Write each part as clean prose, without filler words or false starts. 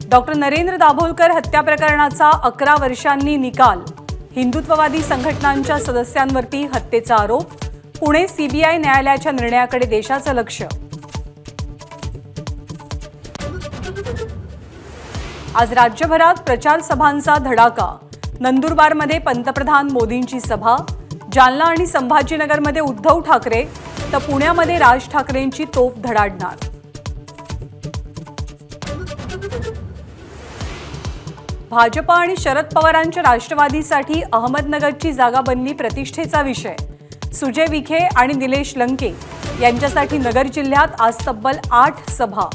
Doctor Narendra Dabholkar हत्या प्रकरणाचा 11 वर्षांनी निकाल। हिंदुत्ववादी संघटनांच्या सदस्यांवरती हत्येचा आरोप। पुणे सीबीआय न्यायालयाच्या निर्णयाकडे देशाचं लक्ष। आज राज्यभरात प्रचार सभांचा धडाका। नंदुरबारमध्ये पंतप्रधान मोदींची सभा। जालना आणि संभाजीनगरमध्ये उद्धव ठाकरे तर पुण्यामध्ये राज ठाकरेंची तोफ धडाडणार। भाजपा आणि शरद पवारांच्या राष्ट्रवादीसाठी अहमदनगरची जागा बनली प्रतिष्ठेचा विषय। सुजय विखे आणि निलेश लंके यांच्यासाठी नगर जिल्ह्यात आज तब्बल 8 सभा।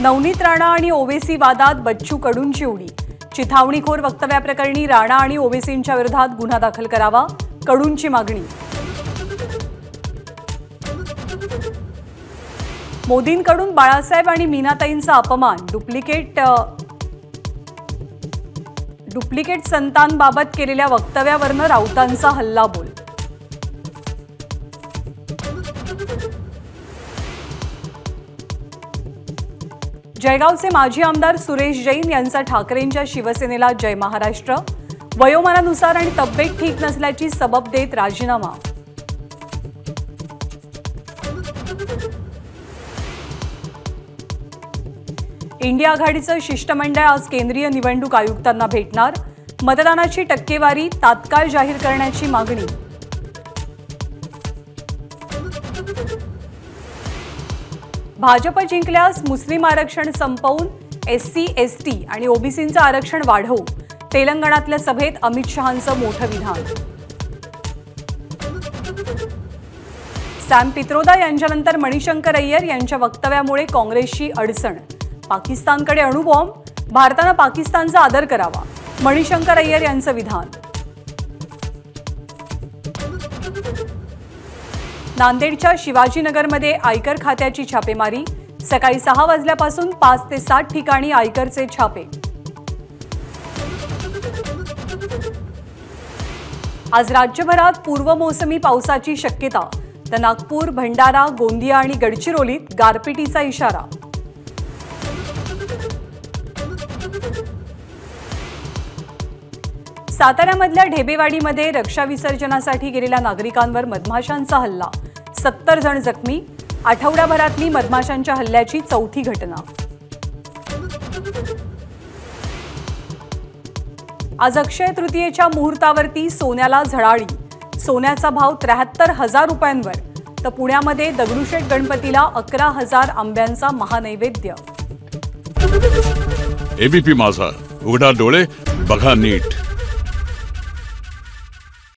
नवनीत राणा आणि ओवेसी वादात बच्चू कडूंची उडी। चिथावणीखोर वक्तव्याप्रकरणी राणा आणि ओवेसींच्या विरोधात गुन्हा दाखल करावा, कडूंची मागणी। मोदींकडून बाळासाहेब आणि मीनाताईंचा अपमान। डुप्लिकेट संतांबाबत केलेल्या वक्तव्यावरून राऊतांचा हल्लाबोल। जळगावचे माजी आमदार सुरेश जैन यांचा ठाकरेंच्या शिवसेनेला जय महाराष्ट्र। वयोमानानुसार आणि तब्येत ठीक नसल्याची सबब देत राजीनामा। इंडिया आघाडीचं शिष्टमंडळ आज केंद्रीय निवडणूक आयुक्तांना भेटणार। मतदानाची टक्केवारी तात्काळ जाहीर करण्याची मागणी। भाजप जिंकल्यास मुस्लिम आरक्षण संपवून एससी, एसटी आणि ओबीसींचं आरक्षण वाढवू। तेलंगणातल्या सभेत अमित शहांचं मोठं विधान। सॅम पित्रोदा यांच्यानंतर मणिशंकर अय्यर यांच्या वक्तव्यामुळे काँग्रेसची अडचण। पाकिस्तानकडे अणुबॉम्ब, भारतानं पाकिस्तानचा आदर करावा, मणिशंकर अय्यर यांचं विधान। नांदेडच्या शिवाजीनगरमध्ये आयकर खात्याची छापेमारी। सकाळी 6 वाजल्यापासून 5 ते 7 ठिकाणी आयकरचे छापे। आज राज्यभरात पूर्वमोसमी पावसाची शक्यता, तर नागपूर, भंडारा, गोंदिया आणि गडचिरोलीत गारपिटीचा इशारा। साताऱ्यामधल्या ढेबेवाडीमध्ये रक्षा विसर्जनासाठी गेलेल्या नागरिकांवर मधमाशांचा हल्ला। 70 जण जखमी। आठवड्याभरातली मधमाशांच्या हल्ल्याची 4थी घटना। आज अक्षय तृतीयेच्या मुहूर्तावरती सोन्याला झळाळी। सोन्याचा भाव 73,000 रुपयांवर, तर पुण्यामध्ये दगडूशेठ गणपतीला 11,000 आंब्यांचा महानैवेद्य। एबीपी माझा, उघडा डोळे बघा नीट।